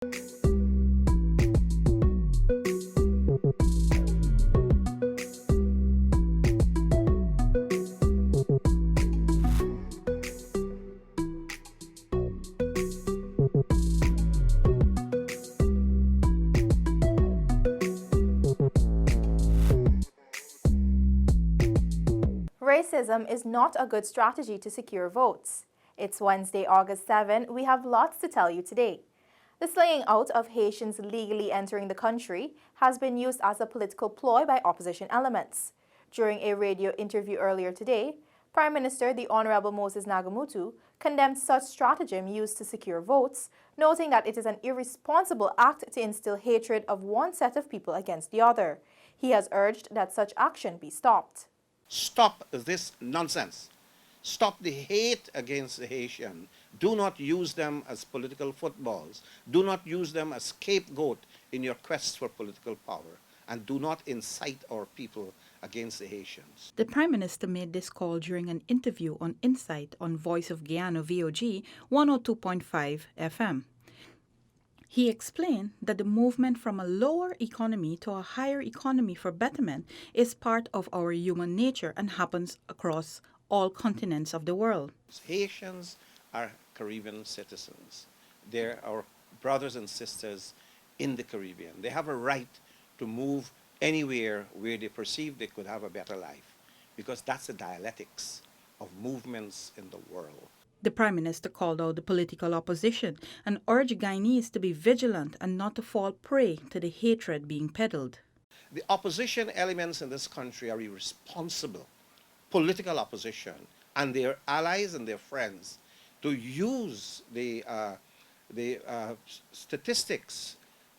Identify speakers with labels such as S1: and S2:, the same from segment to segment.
S1: Racism is not a good strategy to secure votes. It's Wednesday, August 7. We have lots to tell you today. The slaying out of Haitians legally entering the country has been used as a political ploy by opposition elements. During a radio interview earlier today, Prime Minister the Honorable Moses Nagamutu condemned such stratagem used to secure votes, noting that it is an irresponsible act to instill hatred of one set of people against the other. He has urged that such action be stopped.
S2: Stop this nonsense. Stop the hate against the Haitian. Do not use them as political footballs. Do not use them as scapegoat in your quest for political power. And do not incite our people against the Haitians.
S3: The Prime Minister made this call during an interview on Insight on Voice of Guyana VOG 102.5 FM. He explained that the movement from a lower economy to a higher economy for betterment is part of our human nature and happens across all continents of the world.
S2: Haitians are Caribbean citizens. They're our brothers and sisters in the Caribbean. They have a right to move anywhere where they perceive they could have a better life, because that's the dialectics of movements in the world.
S3: The Prime Minister called out the political opposition and urged Guyanese to be vigilant and not to fall prey to the hatred being peddled.
S2: The opposition elements in this country are irresponsible, political opposition, and their allies and their friends to use the statistics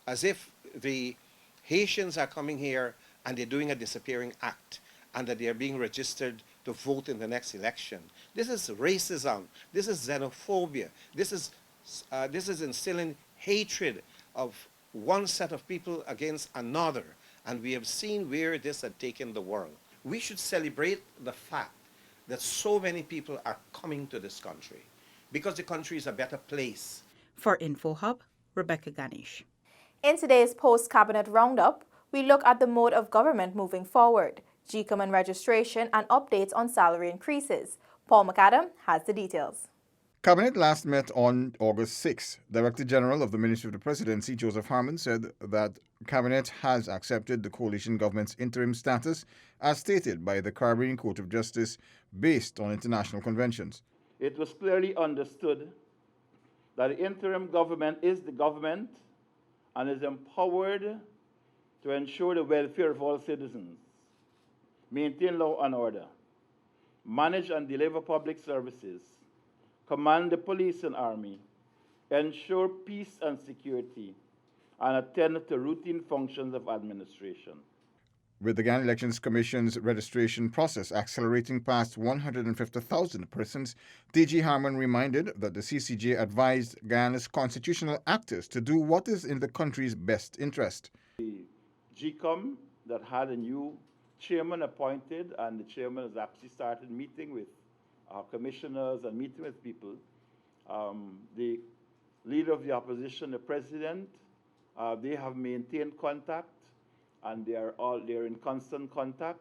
S2: as if the Haitians are coming here and they're doing a disappearing act and that they are being registered to vote in the next election. This is racism. This is xenophobia. This is instilling hatred of one set of people against another. And we have seen where this had taken the world. We should celebrate the fact that so many people are coming to this country because the country is a better place.
S3: For InfoHub, Rebecca Ganesh.
S1: In today's post-cabinet roundup, we look at the mode of government moving forward, GCOM and registration, and updates on salary increases. Paul McAdam has the details.
S4: Cabinet last met on August 6. Director General of the Ministry of the Presidency, Joseph Harmon, said that Cabinet has accepted the coalition government's interim status as stated by the Caribbean Court of Justice based on international conventions.
S5: It was clearly understood that the interim government is the government and is empowered to ensure the welfare of all citizens, maintain law and order, manage and deliver public services, command the police and army, ensure peace and security, and attend to routine functions of administration.
S4: With the Ghana Elections Commission's registration process accelerating past 150,000 persons, DG Harmon reminded that the CCJ advised Ghana's constitutional actors to do what is in the country's best interest.
S5: The GCOM that had a new chairman appointed, and the chairman has actually started meeting with our commissioners and meeting with people. The leader of the opposition, the president, they have maintained contact, and they're in constant contact.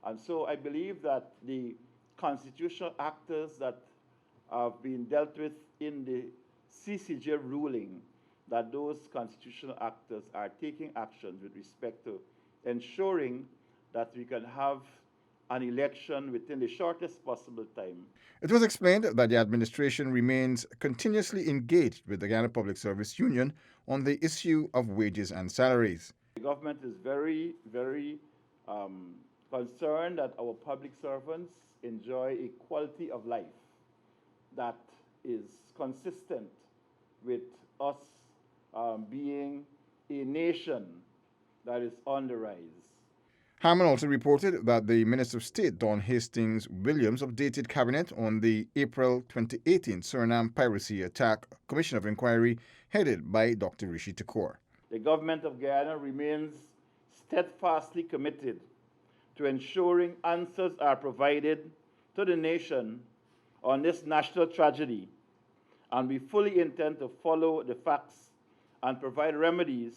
S5: And so I believe that the constitutional actors that have been dealt with in the CCJ ruling, that those constitutional actors are taking actions with respect to ensuring that we can have an election within the shortest possible time.
S4: It was explained that the administration remains continuously engaged with the Ghana Public Service Union on the issue of wages and salaries.
S5: The government is very, very concerned that our public servants enjoy a quality of life that is consistent with us being a nation that is on the rise.
S4: Harmon also reported that the Minister of State, Don Hastings Williams, updated Cabinet on the April 2018 Suriname Piracy Attack Commission of Inquiry headed by Dr. Rishi Thakur.
S5: The government of Guyana remains steadfastly committed to ensuring answers are provided to the nation on this national tragedy, and we fully intend to follow the facts and provide remedies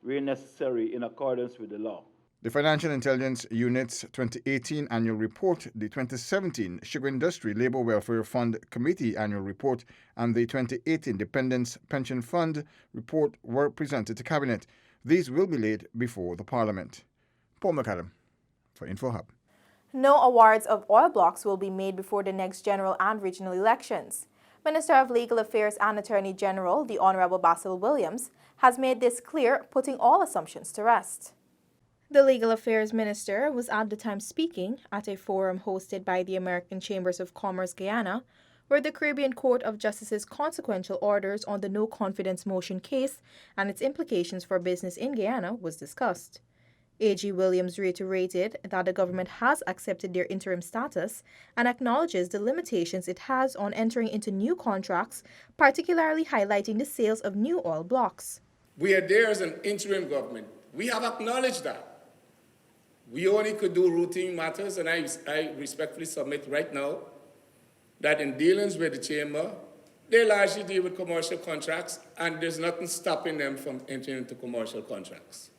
S5: where necessary in accordance with the law.
S4: The Financial Intelligence Unit's 2018 annual report, the 2017 Sugar Industry Labour Welfare Fund Committee annual report, and the 2018 Dependents Pension Fund report were presented to Cabinet. These will be laid before the Parliament. Paul McAdam for InfoHub.
S1: No awards of oil blocks will be made before the next general and regional elections. Minister of Legal Affairs and Attorney General, the Honorable Basil Williams, has made this clear, putting all assumptions to rest. The Legal Affairs Minister was at the time speaking at a forum hosted by the American Chambers of Commerce Guyana, where the Caribbean Court of Justice's consequential orders on the no confidence motion case and its implications for business in Guyana was discussed. AG Williams reiterated that the government has accepted their interim status and acknowledges the limitations it has on entering into new contracts, particularly highlighting the sales of new oil blocks.
S6: We are there as an interim government. We have acknowledged that. We only could do routine matters, and I respectfully submit right now that in dealings with the Chamber, they largely deal with commercial contracts, and there's nothing stopping them from entering into commercial contracts.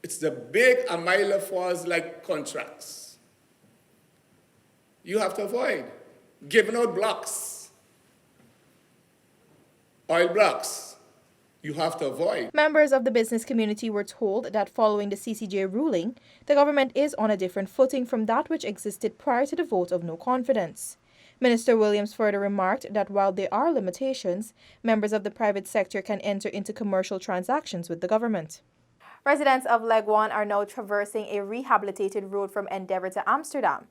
S6: It's the big Amila Falls-like contracts you have to avoid. Giving out blocks, oil blocks, you have to avoid.
S1: Members of the business community were told that following the CCJ ruling, the government is on a different footing from that which existed prior to the vote of no confidence. Minister Williams further remarked that while there are limitations, members of the private sector can enter into commercial transactions with the government. Residents of Leguan are now traversing a rehabilitated road from Endeavour to Amsterdam.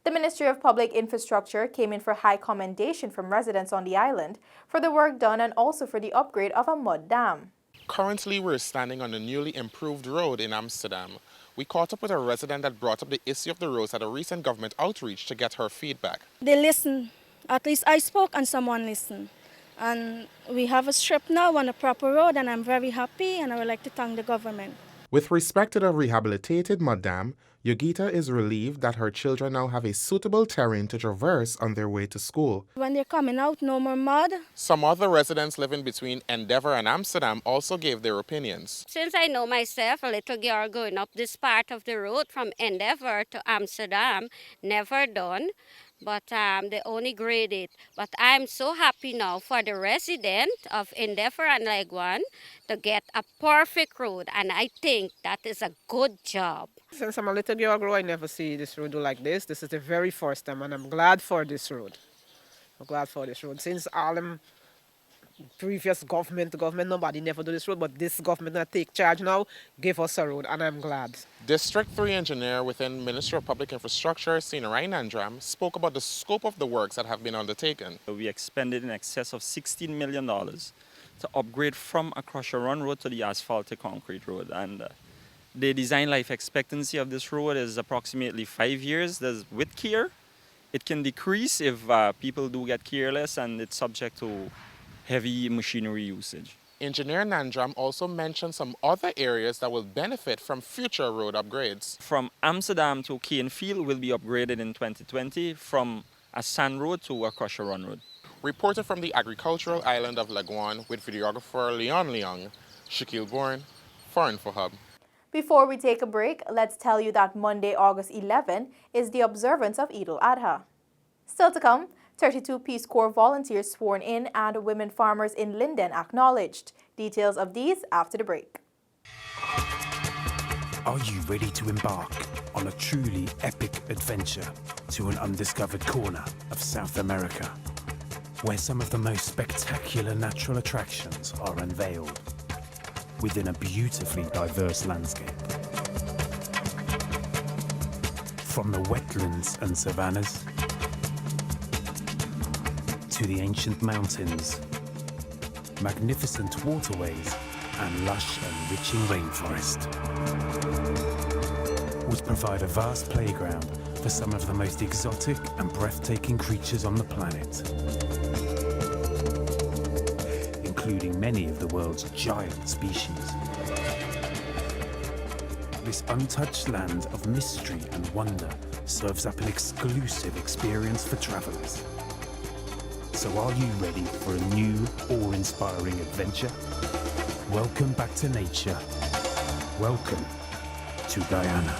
S1: The Ministry of Public Infrastructure came in for high commendation from residents on the island for the work done and also for the upgrade of a mud dam.
S7: Currently, we're standing on a newly improved road in Amsterdam. We caught up with a resident that brought up the issue of the roads at a recent government outreach to get her feedback.
S8: They listen. At least I spoke and someone listened. And we have a strip now on a proper road, and I'm very happy, and I would like to thank the government.
S7: With respect to the rehabilitated mud dam, Yogita is relieved that her children now have a suitable terrain to traverse on their way to school.
S8: When they're coming out, no more mud.
S7: Some other residents living between Endeavour and Amsterdam also gave their opinions.
S9: Since I know myself, a little girl going up this part of the road from Endeavour to Amsterdam, never done. But they only grade it. But I'm so happy now for the resident of Endeavour and Leguan to get a perfect road, and I think that is a good job.
S10: Since I'm a little girl grow, I never see this road like this. This is the very first time, and I'm glad for this road. I'm glad for this road. Since all them previous government, nobody never do this road, but this government that take charge now, give us a road, and I'm glad.
S7: District 3 engineer within Ministry of Public Infrastructure, Sinarain Nandram, spoke about the scope of the works that have been undertaken.
S11: We expended in excess of $16 million to upgrade from a crusher run road to the asphaltic concrete road. And the design life expectancy of this road is approximately 5 years. With care, it can decrease if people do get careless, and it's subject to heavy machinery usage.
S7: Engineer Nandram also mentioned some other areas that will benefit from future road upgrades.
S11: From Amsterdam to Canefield will be upgraded in 2020 from a sand road to a crusher run road.
S7: Reported from the agricultural island of Leguan with videographer Leon Leong, Shaquille Bourne for InfoHub.
S1: Before we take a break, let's tell you that Monday, August 11 is the observance of Idul Adha. Still to come, 32 Peace Corps volunteers sworn in and women farmers in Linden acknowledged. Details of these after the break.
S12: Are you ready to embark on a truly epic adventure to an undiscovered corner of South America, where some of the most spectacular natural attractions are unveiled within a beautifully diverse landscape? From the wetlands and savannas to the ancient mountains, magnificent waterways, and lush enriching rainforest would provide a vast playground for some of the most exotic and breathtaking creatures on the planet, including many of the world's giant species. This untouched land of mystery and wonder serves up an exclusive experience for travelers. So are you ready for a new, awe-inspiring adventure? Welcome back to nature. Welcome to Guyana.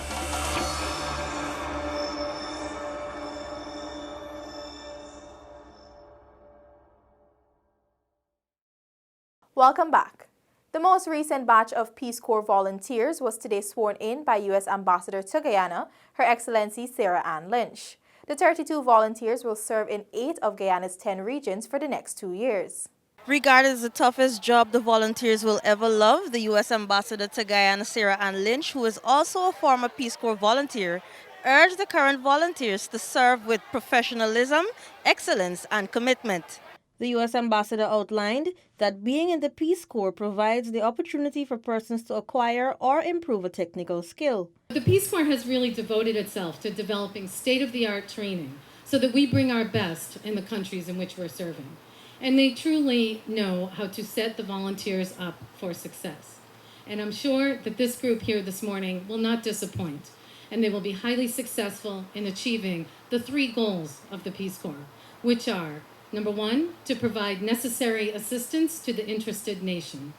S1: Welcome back. The most recent batch of Peace Corps volunteers was today sworn in by U.S. Ambassador to Guyana, Her Excellency Sarah Ann Lynch. The 32 volunteers will serve in 8 of Guyana's 10 regions for the next 2 years.
S13: Regarded as the toughest job the volunteers will ever love, the U.S. Ambassador to Guyana, Sarah Ann Lynch, who is also a former Peace Corps volunteer, urged the current volunteers to serve with professionalism, excellence, and commitment. The U.S. Ambassador outlined that being in the Peace Corps provides the opportunity for persons to acquire or improve a technical skill.
S14: The Peace Corps has really devoted itself to developing state-of-the-art training so that we bring our best in the countries in which we're serving. And they truly know how to set the volunteers up for success. And I'm sure that this group here this morning will not disappoint, and they will be highly successful in achieving the 3 goals of the Peace Corps, which are, number 1, to provide necessary assistance to the interested nation.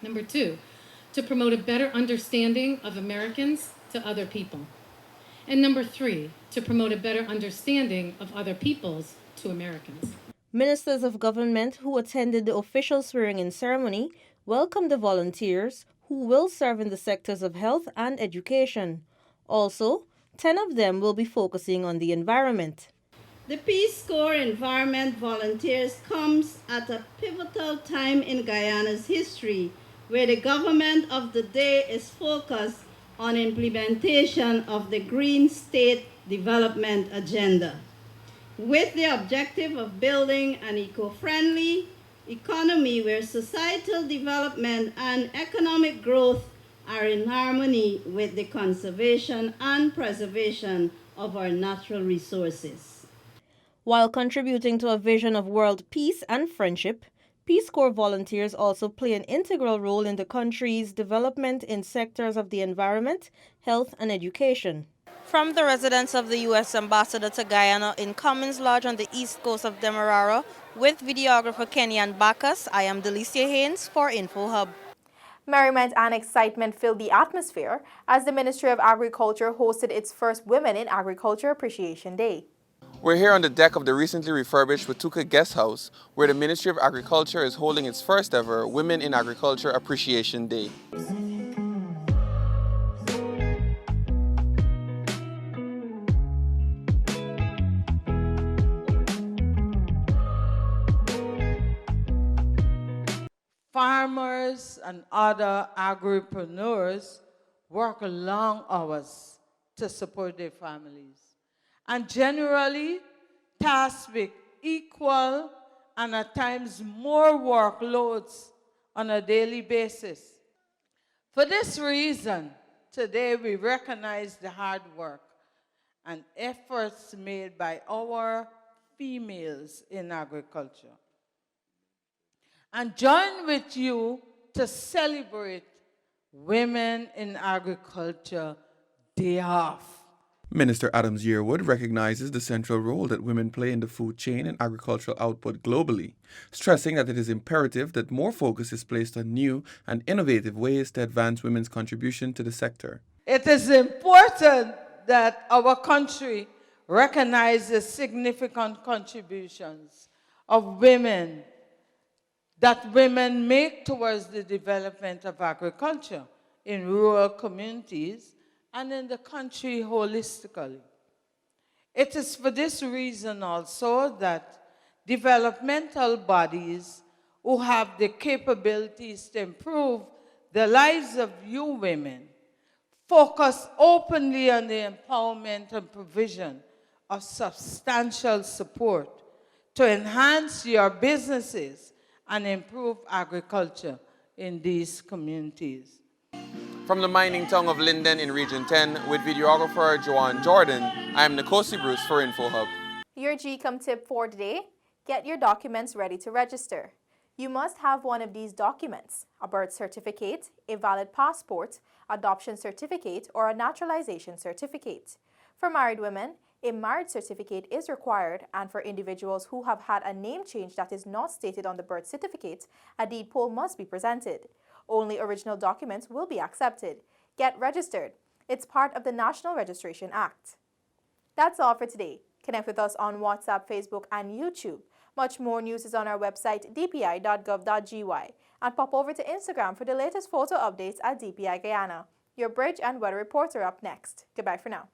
S14: Number 2, to promote a better understanding of Americans to other people. And number 3, to promote a better understanding of other peoples to Americans.
S13: Ministers of government who attended the official swearing-in ceremony welcomed the volunteers who will serve in the sectors of health and education. Also, 10 of them will be focusing on the environment.
S15: The Peace Corps Environment Volunteers comes at a pivotal time in Guyana's history, where the government of the day is focused on implementation of the Green State Development Agenda, with the objective of building an eco-friendly economy where societal development and economic growth are in harmony with the conservation and preservation of our natural resources.
S13: While contributing to a vision of world peace and friendship, Peace Corps volunteers also play an integral role in the country's development in sectors of the environment, health, and education. From the residence of the U.S. Ambassador to Guyana in Commons Lodge on the east coast of Demerara, with videographer Kenyan Bacchus, I am Delicia Haynes for InfoHub.
S1: Merriment and excitement filled the atmosphere as the Ministry of Agriculture hosted its first Women in Agriculture Appreciation Day.
S7: We're here on the deck of the recently refurbished Watuka Guest House, where the Ministry of Agriculture is holding its first ever Women in Agriculture Appreciation Day.
S16: Farmers and other agripreneurs work long hours to support their families and generally tasked with equal and at times more workloads on a daily basis. For this reason, today we recognize the hard work and efforts made by our females in agriculture, and join with you to celebrate Women in Agriculture Day off.
S7: Minister Adams Yearwood recognizes the central role that women play in the food chain and agricultural output globally, stressing that it is imperative that more focus is placed on new and innovative ways to advance women's contribution to the sector.
S16: It is important that our country recognizes significant contributions of women that women make towards the development of agriculture in rural communities and in the country holistically. It is for this reason also that developmental bodies who have the capabilities to improve the lives of you women focus openly on the empowerment and provision of substantial support to enhance your businesses and improve agriculture in these communities.
S7: From the mining town of Linden in Region 10, with videographer Joanne Jordan, I am Nkosi Bruce for InfoHub.
S1: Your GCOM tip for today: get your documents ready to register. You must have one of these documents: a birth certificate, a valid passport, adoption certificate, or a naturalization certificate. For married women, a marriage certificate is required, and for individuals who have had a name change that is not stated on the birth certificate, a deed poll must be presented. Only original documents will be accepted. Get registered. It's part of the National Registration Act. That's all for today. Connect with us on WhatsApp, Facebook, and YouTube. Much more news is on our website, dpi.gov.gy, and pop over to Instagram for the latest photo updates at DPI Guyana. Your bridge and weather reporter up next. Goodbye for now.